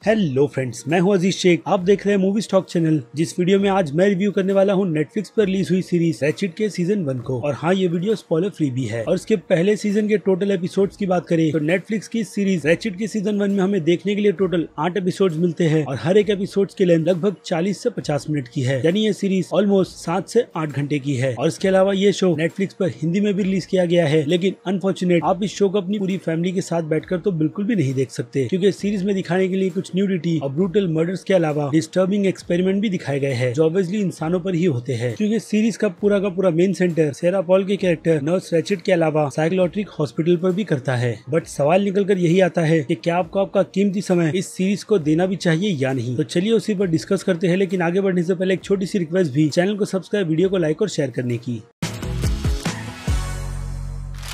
Hello friends, मैं हूं अजीज शेख। आप देख रहे हैं मूवी स्टॉक चैनल। जिस वीडियो में आज मैं रिव्यू करने वाला हूं नेटफ्लिक्स पर रिलीज हुई सीरीज रैचिड के सीजन 1 को। और हाँ, ये वीडियो स्पॉइलर फ्री भी है। और इसके पहले सीजन के टोटल एपिसोड्स की बात करें तो नेटफ्लिक्स की सीरीज रैचिड के सीजन 1 में हमें देखने के लिए टोटल 8 एपिसोड्स मिलते हैं और हर एक एपिसोड की लेंथ लगभग 40 से 50 मिनट की है। यानी ये सीरीज ऑलमोस्ट 7 से 8 घंटे की है। और इसके अलावा ये शो नेटफ्लिक्स पर हिंदी में भी रिलीज किया गया है, लेकिन अनफॉर्चुनेट आप इस शो को अपनी पूरी फैमिली के साथ बैठकर तो बिल्कुल भी नहीं देख सकते, क्योंकि सीरीज में दिखाने के लिए कुछ न्यूडिटी और ब्रूटल मर्डर्स के अलावा डिस्टर्बिंग एक्सपेरिमेंट भी दिखाए गए हैं, जो ऑब्वियसली इंसानों पर ही होते हैं। क्योंकि सीरीज का पूरा मेन सेंटर सेरा पॉल के कैरेक्टर नर्स रैचिड के अलावा साइकोलॉजिक हॉस्पिटल पर भी करता है। बट सवाल निकलकर यही आता है कि क्या आपको आपका कीमती समय इस सीरीज को देना भी चाहिए या नहीं। तो चलिए उसी पर डिस्कस करते हैं, लेकिन आगे बढ़ने से पहले एक छोटी सी रिक्वेस्ट भी, चैनल को सब्सक्राइब, वीडियो को लाइक और शेयर करने की।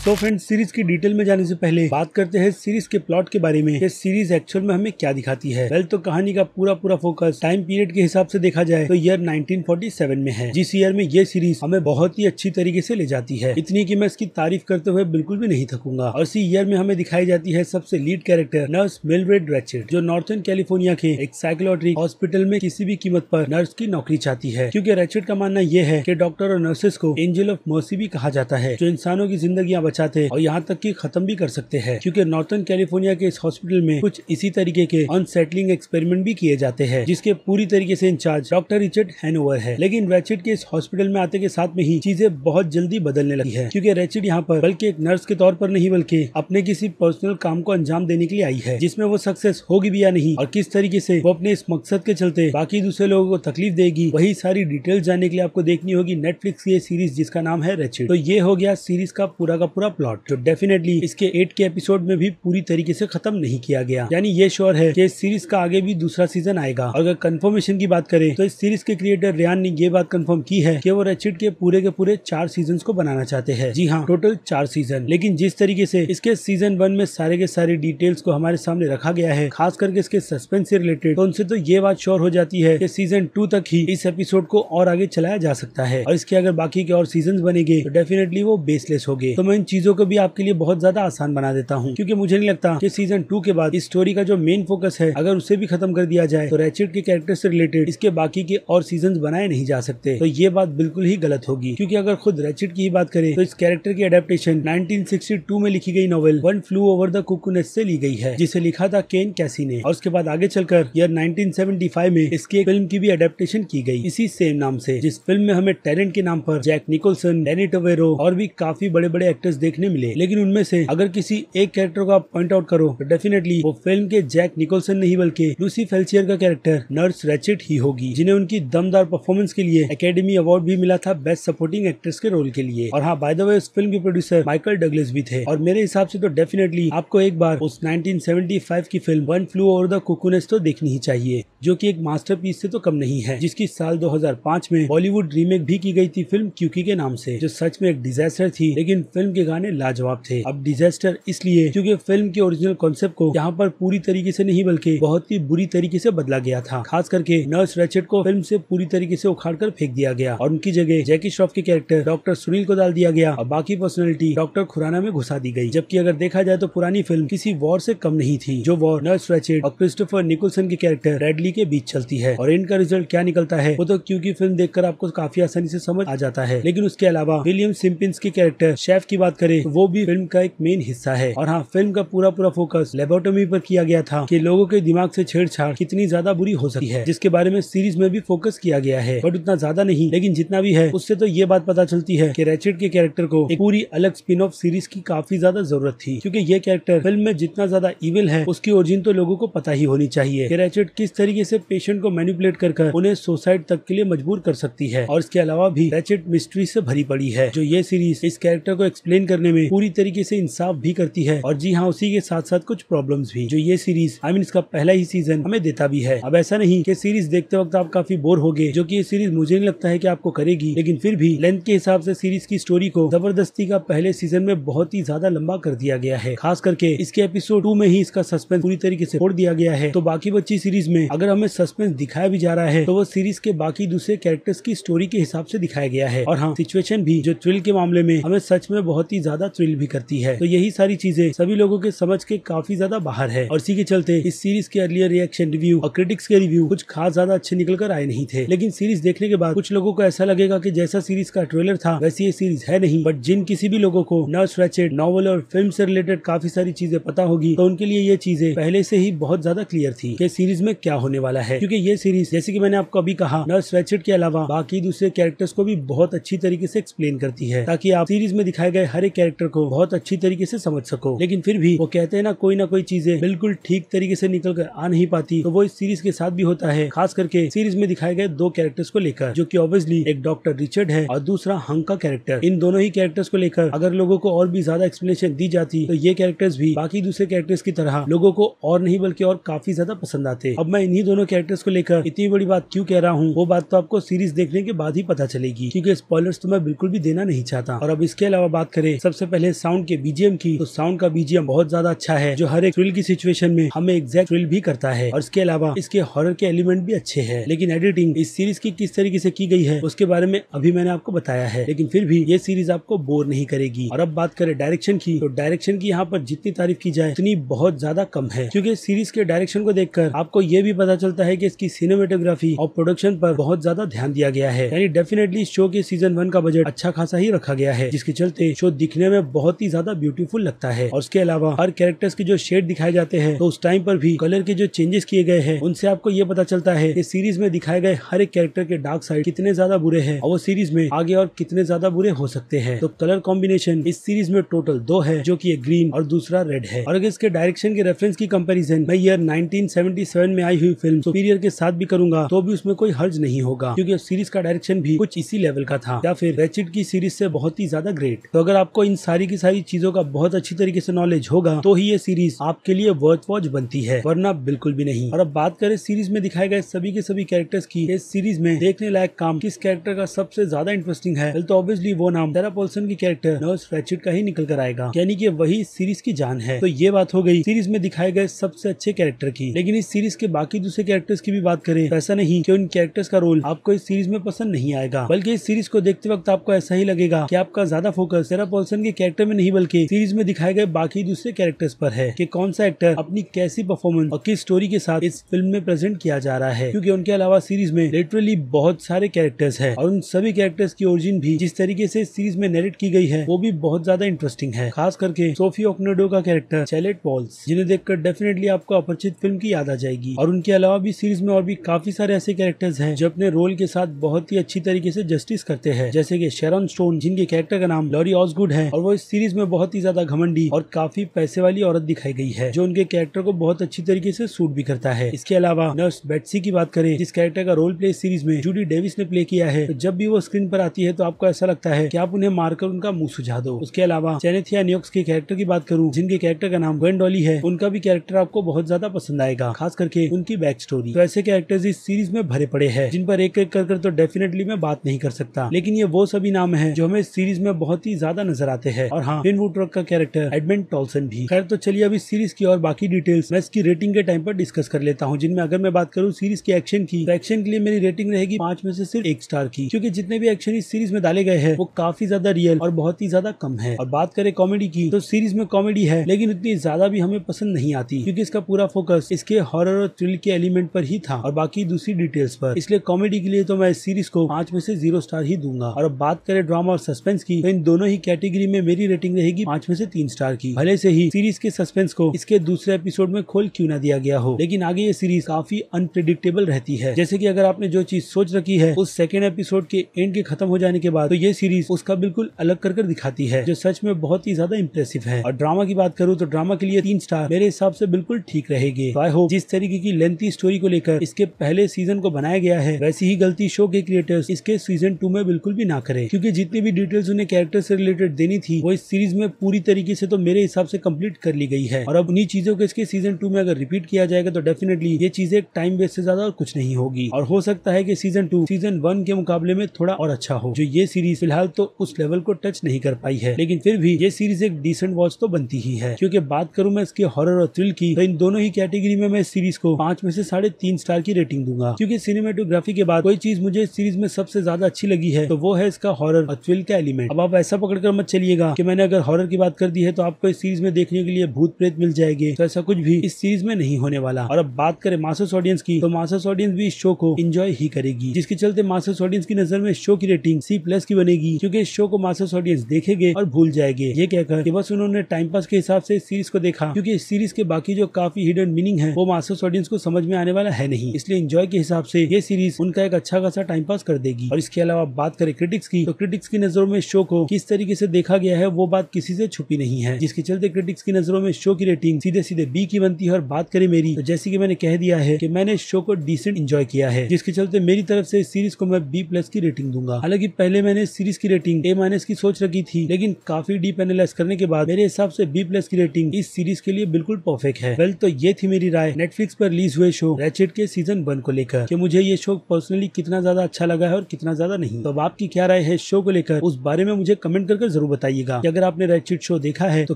तो फ्रेंड्स, सीरीज की डिटेल में जाने से पहले बात करते हैं सीरीज के प्लॉट के बारे में कि सीरीज एक्चुअल में हमें क्या दिखाती है। वेल, तो कहानी का पूरा फोकस टाइम पीरियड के हिसाब से देखा जाए तो ईयर 1947 में है, जिस ईयर में ये सीरीज हमें बहुत ही अच्छी तरीके से ले जाती है। इतनी कि मैं इसकी तारीफ करते हुए बिल्कुल भी नहीं थकूंगा। और इसी ईयर में हमें दिखाई जाती है सबसे लीड कैरेक्टर नर्स मिलड्रेड रैचिड, जो नॉर्थर्न कैलिफोर्निया के एक साइकोलॉजिक हॉस्पिटल में किसी भी कीमत पर नर्स की नौकरी चाहती है। क्योंकि रैचिड का मानना यह है कि डॉक्टर और नर्सेस को एंजल ऑफ मर्सी भी कहा जाता है, जो इंसानों की जिंदगियां बचाते और यहाँ तक कि खत्म भी कर सकते हैं। क्योंकि नॉर्थर्न कैलिफोर्निया के इस हॉस्पिटल में कुछ इसी तरीके के अनसेटलिंग एक्सपेरिमेंट भी किए जाते हैं, जिसके पूरी तरीके से इंचार्ज डॉक्टर रिचर्ड हैनोवर है। लेकिन रैचिड के इस हॉस्पिटल में आते के साथ में ही चीजें बहुत जल्दी बदलने लगी है, क्योंकि रैचिड यहाँ पर बल्कि एक नर्स के तौर पर नहीं, बल्कि अपने किसी पर्सनल काम को अंजाम देने के लिए आई है, जिसमें वो सक्सेस होगी भी या नहीं और किस तरीके से वो अपने इस मकसद के चलते बाकी दूसरे लोगों को तकलीफ देगी, वही सारी डिटेल जानने के लिए आपको देखनी होगी नेटफ्लिक्स की सीरीज जिसका नाम है रैचिड। तो ये हो गया सीरीज का पूरा प्लॉट, जो डेफिनेटली इसके 8 के एपिसोड में भी पूरी तरीके से खत्म नहीं किया गया। यानी ये श्योर है कि इस सीरीज का आगे भी दूसरा सीजन आएगा। अगर कंफर्मेशन की बात करें तो इस सीरीज के क्रिएटर रियान ने ये बात कंफर्म की है कि वो रैचिड के पूरे 4 सीजन को बनाना चाहते हैं। जी हाँ, टोटल 4 सीजन। लेकिन जिस तरीके से इसके सीजन 1 में सारे के सारे डिटेल्स को हमारे सामने रखा गया है, खास करके इसके सस्पेंस से रिलेटेड, तो उनसे तो ये बात श्योर हो जाती है कि सीजन 2 तक ही इस एपिसोड को और आगे चलाया जा सकता है। और इसके अगर बाकी के और सीजन बनेंगे तो डेफिनेटली वो बेसलेस होंगे। तो मैं इन चीजों को भी आपके लिए बहुत ज्यादा आसान बना देता हूँ, क्योंकि मुझे नहीं लगता कि सीजन 2 के बाद इस स्टोरी का जो मेन फोकस है, अगर उसे भी खत्म कर दिया जाए तो रैचिड के कैरेक्टर से रिलेटेड इसके बाकी के और सीजन बनाए नहीं जा सकते। तो ये बात बिल्कुल ही गलत होगी, क्योंकि अगर खुद रैचिड की ही बात करें तो इस कैरेक्टर की अडेप्टेशन 1962 में लिखी गई novel one flu over the Kuku nest से ली गई है, जिसे लिखा था केन कैसी ने। और उसके बाद आगे चलकर ईयर 1975 में इसकी एक फिल्म की भी अडेप्टेशन की गई इसी सेम नाम से, जिस फिल्म में हमें टैलेंट के नाम पर जैक निकोलसन, डैनी टोवेरो और भी काफी बड़े एक्टर्स देखने मिले। लेकिन उनमें से अगर किसी एक कैरेक्टर को आप पॉइंट आउट करो तो डेफिनेटली वो फिल्म के जैक निकोलसन नहीं, बल्कि लूसी फेल्चियर का कैरेक्टर नर्स रैचिड ही होगी, जिन्हें उनकी दमदार परफॉर्मेंस के लिए एकेडमी अवार्ड भी मिला था बेस्ट सपोर्टिंग एक्ट्रेस के रोल के लिए। और हाँ, बाय द वे, इस फिल्म के प्रोड्यूसर माइकल डगलस भी थे। और मेरे हिसाब से तो डेफिनेटली आपको एक बार उस 1975 की film one flu over the Kuku nest तो देखनी ही चाहिए, जो कि एक मास्टरपीस से तो कम नहीं है, जिसकी साल 2005 में बॉलीवुड रीमेक भी की गई थी फिल्म क्यूकी के नाम से, जो सच में एक डिजास्टर थी। लेकिन फिल्म के गाने लाजवाब थे। अब डिजास्टर इसलिए क्योंकि फिल्म के ओरिजिनल कॉन्सेप्ट को यहाँ पर पूरी तरीके से नहीं, बल्कि बहुत ही बुरी तरीके से बदला गया था। खास करके नर्स रैचिड को फिल्म से पूरी तरीके से उखाड़कर फेंक दिया गया और उनकी जगह जैकी श्रॉफ के कैरेक्टर डॉक्टर सुनील को डाल दिया गया और बाकी पर्सनैलिटी डॉक्टर खुराना में घुसा दी गई। जबकि अगर देखा जाए तो पुरानी फिल्म किसी वॉर से कम नहीं थी, जो वॉर नर्स रैचिड और क्रिस्टोफर निकोलसन के कैरेक्टर रेडली के बीच चलती है। और इनका रिजल्ट क्या निकलता है वो तो क्योंकि फिल्म देखकर आपको काफी आसानी से समझ आ जाता है। लेकिन उसके अलावा विलियम सिम्पिंस के कैरेक्टर शेफ की बात करें तो वो भी फिल्म का एक मेन हिस्सा है। और हाँ, फिल्म का पूरा फोकस लेबोटोमी पर किया गया था कि लोगों के दिमाग से छेड़छाड़ कितनी ज्यादा बुरी हो सकती है, जिसके बारे में सीरीज में भी फोकस किया गया है। बट उतना ज्यादा नहीं, लेकिन जितना भी है उससे तो ये बात पता चलती है कि रैचिड के कैरेक्टर को एक पूरी अलग स्पिन ऑफ सीरीज की काफी ज्यादा जरूरत थी, क्योंकि ये कैरेक्टर फिल्म में जितना ज्यादा इविल है उसकी ओरिजिन तो लोगों को पता ही होनी चाहिए कि रैचिड किस तरीके से पेशेंट को मैनिपुलेट कर उन्हें सुसाइड तक के लिए मजबूर कर सकती है। और इसके अलावा भी रैचिड मिस्ट्री से भरी पड़ी है, जो ये सीरीज इस कैरेक्टर को एक्सप्लेन करने में पूरी तरीके से इंसाफ भी करती है। और जी हाँ, उसी के साथ साथ कुछ प्रॉब्लम्स भी, जो ये सीरीज इसका पहला ही सीजन हमें देता भी है। अब ऐसा नहीं कि सीरीज देखते वक्त आप काफी बोर होगे, जो कि ये सीरीज मुझे नहीं लगता है कि आपको करेगी। लेकिन फिर भी लेंथ के हिसाब से सीरीज की स्टोरी को जबरदस्ती का पहले सीजन में बहुत ही ज्यादा लंबा कर दिया गया है। खास करके इसके एपिसोड 2 में ही इसका सस्पेंस पूरी तरीके से छोड़ दिया गया है। तो बाकी बची सीरीज में अगर हमें सस्पेंस दिखाया भी जा रहा है तो वो सीरीज के बाकी दूसरे कैरेक्टर्स की स्टोरी के हिसाब से दिखाया गया है। और हाँ, सिचुएशन भी जो थ्रिल के मामले में हमें सच में बहुत ही ही ज्यादा थ्रिल भी करती है। तो यही सारी चीजें सभी लोगों के समझ के काफी ज्यादा बाहर है और इसी के चलते इस सीरीज के अर्लियर रिएक्शन, रिव्यू और क्रिटिक्स के रिव्यू कुछ खास ज्यादा अच्छे निकल कर आए नहीं थे। लेकिन सीरीज देखने के बाद कुछ लोगों को ऐसा लगेगा कि जैसा सीरीज का ट्रेलर था वैसी ये सीरीज है नहीं। बट जिन किसी भी लोगों को नर्स रैचेट, नॉवल और फिल्म से रिलेटेड काफी सारी चीजें पता होगी तो उनके लिए ये चीजें पहले से ही बहुत ज्यादा क्लियर थी कि सीरीज में क्या होने वाला है। क्योंकि ये सीरीज, जैसे कि मैंने आपको अभी कहा, नर्स रैचेट के अलावा बाकी दूसरे कैरेक्टर्स को भी बहुत अच्छी तरीके से एक्सप्लेन करती है ताकि आप सीरीज में दिखाए गए हर एक कैरेक्टर को बहुत अच्छी तरीके से समझ सको। लेकिन फिर भी वो कहते हैं ना कोई चीजें बिल्कुल ठीक तरीके से निकल कर आ नहीं पाती, तो वो इस सीरीज के साथ भी होता है। खास करके सीरीज में दिखाए गए दो कैरेक्टर्स को लेकर, जो कि ऑब्वियसली एक डॉक्टर रिचर्ड है और दूसरा हंक का कैरेक्टर। इन दोनों ही कैरेक्टर्स को लेकर अगर लोगों को और भी ज्यादा एक्सप्लेनेशन दी जाती तो ये कैरेक्टर्स भी बाकी दूसरे कैरेक्टर्स की तरह लोगों को और नहीं बल्कि और काफी ज्यादा पसंद आते। अब मैं इन्हीं दोनों कैरेक्टर्स को लेकर इतनी बड़ी बात क्यों कह रहा हूँ, वो बात तो आपको सीरीज देखने के बाद ही पता चलेगी, क्योंकि स्पॉयलर्स तो मैं बिल्कुल भी देना नहीं चाहता। और अब इसके अलावा बात करें सबसे पहले साउंड के बीजीएम की, तो साउंड का बीजीएम बहुत ज्यादा अच्छा है, जो हर एक थ्रिल की सिचुएशन में हमें एग्जैक्ट थ्रिल भी करता है। और इसके अलावा इसके हॉरर के एलिमेंट भी अच्छे हैं। लेकिन एडिटिंग इस सीरीज की किस तरीके से की गई है उसके बारे में अभी मैंने आपको बताया है, लेकिन फिर भी ये सीरीज आपको बोर नहीं करेगी। और अब बात करें डायरेक्शन की, तो डायरेक्शन की यहाँ पर जितनी तारीफ की जाए उतनी बहुत ज्यादा कम है, क्योंकि सीरीज के डायरेक्शन को देखकर आपको ये भी पता चलता है कि इसकी सिनेमेटोग्राफी और प्रोडक्शन पर बहुत ज्यादा ध्यान दिया गया है। यानी डेफिनेटली शो के सीजन 1 का बजट अच्छा खासा ही रखा गया है, जिसके चलते शो दिखने में बहुत ही ज्यादा ब्यूटीफुल लगता है। और उसके अलावा हर कैरेक्टर्स के जो शेड दिखाए जाते हैं, तो उस टाइम पर भी कलर के जो चेंजेस किए गए हैं उनसे आपको ये पता चलता है कि सीरीज में दिखाए गए हर एक कैरेक्टर के डार्क साइड कितने ज्यादा बुरे हैं और वो सीरीज में आगे और कितने ज्यादा बुरे हो सकते हैं। तो कलर कॉम्बिनेशन इस सीरीज में टोटल 2 है, जो कि एक ग्रीन और दूसरा रेड है। और अगर इसके डायरेक्शन के रेफरेंस की कंपैरिजन मैं ईयर 1977 में आई हुई फिल्म सुपीरियर के साथ भी करूंगा तो भी उसमें कोई हर्ज नहीं होगा, क्योंकि उस सीरीज का डायरेक्शन भी कुछ इसी लेवल का था, या फिर रैचेट की सीरीज से बहुत ही ज्यादा ग्रेट। तो अगर आपको इन सारी की सारी चीजों का बहुत अच्छी तरीके से नॉलेज होगा तो ही ये सीरीज आपके लिए वर्थ वॉच बनती है, वरना बिल्कुल भी नहीं। और अब बात करें सीरीज में दिखाए गए सभी के सभी कैरेक्टर्स की, इस सीरीज में देखने लायक काम किस कैरेक्टर का सबसे ज्यादा इंटरेस्टिंग है, तो ऑब्वियसली वो नाम सारा पॉल्सन की कैरेक्टर नर्स रैचेट का ही निकल कर आएगा, यानी कि वही सीरीज की जान है। तो ये बात हो गई सीरीज में दिखाए गए सबसे अच्छे कैरेक्टर की। लेकिन इस सीरीज के बाकी दूसरे कैरेक्टर्स की भी बात करें तो ऐसा नहीं कि उन कैरेक्टर्स का रोल आपको इस सीरीज में पसंद नहीं आएगा, बल्कि इस सीरीज को देखते वक्त आपको ऐसा ही लगेगा कि आपका ज्यादा फोकस सारा पॉल्सन के कैरेक्टर में नहीं बल्कि सीरीज में दिखाए गए बाकी दूसरे कैरेक्टर्स पर है, कि कौन सा एक्टर अपनी कैसी परफॉर्मेंस और किस स्टोरी के साथ इस फिल्म में प्रेजेंट किया जा रहा है। क्योंकि उनके अलावा सीरीज में लिटरली बहुत सारे कैरेक्टर्स हैं और उन सभी कैरेक्टर्स की ओरिजिन भी जिस तरीके से सीरीज में नरेट की गई है वो भी बहुत ज्यादा इंटरेस्टिंग है। खास करके सोफी ओकनेडो का कैरेक्टर चैलेट पॉल्स, जिन्हें देखकर डेफिनेटली आपको अपरिचित फिल्म की याद आ जाएगी। और उनके अलावा भी सीरीज में और भी काफी सारे ऐसे कैरेक्टर्स हैं जो अपने रोल के साथ बहुत ही अच्छी तरीके से जस्टिस करते हैं, जैसे कि शेरॉन स्टोन, जिनके कैरेक्टर का नाम लॉरी ऑसगुड है, और वो इस सीरीज में बहुत ही ज्यादा घमंडी और काफी पैसे वाली औरत दिखाई गई है, जो उनके कैरेक्टर को बहुत अच्छी तरीके से सूट भी करता है। इसके अलावा नर्स बेट्सी की बात करें, जिस कैरेक्टर का रोल प्ले सीरीज में जूडी डेविस ने प्ले किया है, तो जब भी वो स्क्रीन पर आती है तो आपको ऐसा लगता है कि आप उन्हें मारकर उनका मुंह सुझा दो। उसके अलावा जेनेथिया न्योक्स के कैरेक्टर की बात करूं, जिनके कैरेक्टर का नाम ग्वेन डॉली है, उनका भी कैरेक्टर आपको बहुत ज्यादा पसंद आएगा, खास करके उनकी बैक स्टोरी। तो ऐसे कैरेक्टर्स इस सीरीज में भरे पड़े हैं, जिन पर एक एक कर तो डेफिनेटली मैं बात नहीं कर सकता, लेकिन ये वो सभी नाम है जो हमें सीरीज में बहुत ही ज्यादा नजर आते हैं। और हाँ, फिन वुडरॉक का कैरेक्टर एडमंड टॉल्सन भी। खैर, तो चलिए अब इस सीरीज की और बाकी डिटेल्स मैं इसकी रेटिंग के टाइम पर डिस्कस कर लेता हूँ, जिनमें अगर मैं बात करूँ सीरीज के एक्शन की, तो एक्शन के लिए मेरी रेटिंग रहेगी 5 में से सिर्फ 1 स्टार की, क्योंकि जितने भी एक्शन इस सीरीज में डाले गए हैं वो काफी ज्यादा रियल और बहुत ही ज्यादा कम है। और बात करें कॉमेडी की, तो सीरीज में कॉमेडी है लेकिन उतनी ज्यादा भी हमें पसंद नहीं आती, क्योंकि इसका पूरा फोकस इसके हॉरर और थ्रिल के एलिमेंट पर ही था और बाकी दूसरी डिटेल्स पर। इसलिए कॉमेडी के लिए तो मैं इस सीरीज को 5 में से 0 स्टार ही दूंगा। और अब बात करें ड्रामा और सस्पेंस की, तो इन दोनों ही कैटेगरी में मेरी रेटिंग रहेगी 5 में से 3 स्टार की। भले से ही सीरीज के सस्पेंस को इसके दूसरे एपिसोड में खोल क्यों ना दिया गया हो, लेकिन आगे ये सीरीज काफी अनप्रेडिक्टेबल रहती है। जैसे कि अगर आपने जो चीज सोच रखी है उस सेकेंड एपिसोड के एंड के खत्म हो जाने के बाद, तो ये सीरीज उसका बिल्कुल अलग कर दिखाती है, जो सच में बहुत ही ज्यादा इंप्रेसिव है। और ड्रामा की बात करूँ तो ड्रामा के लिए 3 स्टार मेरे हिसाब से बिल्कुल ठीक रहेंगे। आई होप जिस तरीके की लेंथी स्टोरी को लेकर इसके पहले सीजन को बनाया गया है, वैसी ही गलती शो के क्रिएटर्स इसके सीजन 2 में बिल्कुल भी ना करें, क्योंकि जितनी भी डिटेल्स उन्हें कैरेक्टर से रिलेटेड देनी थी वो इस सीरीज में पूरी तरीके से तो मेरे हिसाब से कंप्लीट कर ली गई है। और अब उन्हीं चीजों को इसके सीजन 2 में अगर रिपीट किया जाएगा तो डेफिनेटली ये चीजें टाइम वेस्ट से ज्यादा और कुछ नहीं होगी। और हो सकता है कि सीजन 2 सीजन 1 के मुकाबले में थोड़ा और अच्छा हो, जो ये सीरीज फिलहाल तो उस लेवल को टच नहीं कर पाई है, लेकिन फिर भी ये सीरीज एक डिसेंट वॉच तो बनती ही है। क्योंकि बात करूं मैं इसके हॉरर और थ्रिल की, तो इन दोनों ही कैटेगरी में मैं इस सीरीज को 5 में से 3.5 स्टार की रेटिंग दूंगा। क्योंकि सिनेमेटोग्राफी के बाद कोई चीज मुझे इस सीरीज में सबसे ज्यादा अच्छी लगी है तो वो है इसका हॉरर और थ्रिल का एलिमेंट। अब आप ऐसा पकड़कर मत मत चलिएगा कि मैंने अगर हॉरर की बात कर दी है तो आपको इस सीरीज में देखने के लिए भूत प्रेत मिल जाएंगे, तो ऐसा कुछ भी इस सीरीज में नहीं होने वाला। और अब बात करें मास्टर्स ऑडियंस की, तो मास्टर्स ऑडियंस भी इस शो को एंजॉय ही करेगी, जिसके चलते मास्टर्स ऑडियंस की नजर में शो की रेटिंग C+ की बनेगी, क्योंकि इस शो को मास्टर्स ऑडियंस देखेंगे और भूल जाएंगे ये कहकर कि बस उन्होंने टाइम पास के हिसाब से इस सीरीज को देखा, क्योंकि इस सीरीज के बाकी जो काफी हिडन मीनिंग है वो मास्टर्स ऑडियंस को समझ में आने वाला है नहीं। इसलिए एंजॉय के हिसाब से ये सीरीज उनका एक अच्छा खासा टाइम पास कर देगी। और इसके अलावा बात करें क्रिटिक्स की, तो क्रिटिक्स की नजरों में शो को किस तरीके से देखा गया है वो बात किसी से छुपी नहीं है, जिसके चलते क्रिटिक्स की नजरों में शो की रेटिंग सीधे सीधे B की बनती है। और बात करें मेरी, तो जैसे कि मैंने कह दिया है कि मैंने शो को डिसेंट एंजॉय किया है, जिसके चलते मेरी तरफ से इस सीरीज को मैं B+ की रेटिंग दूंगा। हालांकि पहले मैंने इस सीरीज की रेटिंग A- की सोच रखी थी, लेकिन काफी डीप एनालाइज करने के बाद मेरे हिसाब से B+ की रेटिंग इस सीरीज के लिए बिल्कुल परफेक्ट है। वेल, तो ये थी मेरी राय नेटफ्लिक्स पर रिलीज हुए शो रैचेट के सीजन 1 को लेकर, कि मुझे ये शो पर्सनली कितना ज्यादा अच्छा लगा है और कितना ज्यादा नहीं। तो अब आपकी क्या राय है शो को लेकर, उस बारे में मुझे कमेंट करके जरूर बताइएगा कि अगर आपने रैचेट शो देखा है तो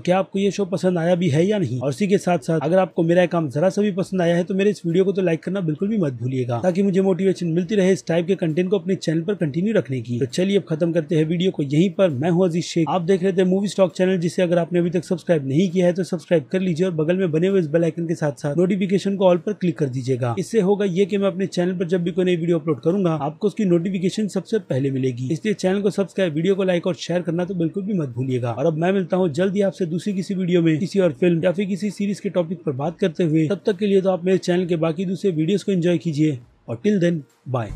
क्या आपको ये शो पसंद आया भी है या नहीं। और इसी के साथ साथ अगर आपको मेरा काम जरा सा भी पसंद आया है तो मेरे इस वीडियो को तो लाइक करना बिल्कुल भी मत भूलिएगा, ताकि मुझे मोटिवेशन मिलती रहे इस टाइप के कंटेंट को अपने चैनल पर कंटिन्यू रखने की। तो चलिए अब खत्म करते हैं वीडियो को यहीं पर। मैं हूं अजीज शेख, आप देख रहे थे मूवी स्टॉक चैनल, जिसे अगर आपने अभी तक सब्सक्राइब नहीं किया है तो सब्सक्राइब कर लीजिए और बगल में बने हुए इस बेल आइकन के साथ साथ नोटिफिकेशन को ऑल पर क्लिक कर दीजिएगा। इससे होगा ये कि मैं अपने चैनल पर जब भी कोई नई वीडियो अपलोड करूंगा आपको उसकी नोटिफिकेशन सबसे पहले मिलेगी। इसलिए चैनल को सब्सक्राइब, वीडियो को लाइक और शेयर करना तो बिल्कुल भी मत भूलिएगा। और अब मैं मिलता हूँ जल्दी आपसे दूसरी किसी वीडियो में किसी और फिल्म या फिर किसी सीरीज के टॉपिक पर बात करते हुए। तब तक के लिए तो आप मेरे चैनल के बाकी दूसरे वीडियोस को एंजॉय कीजिए और टिल देन बाय।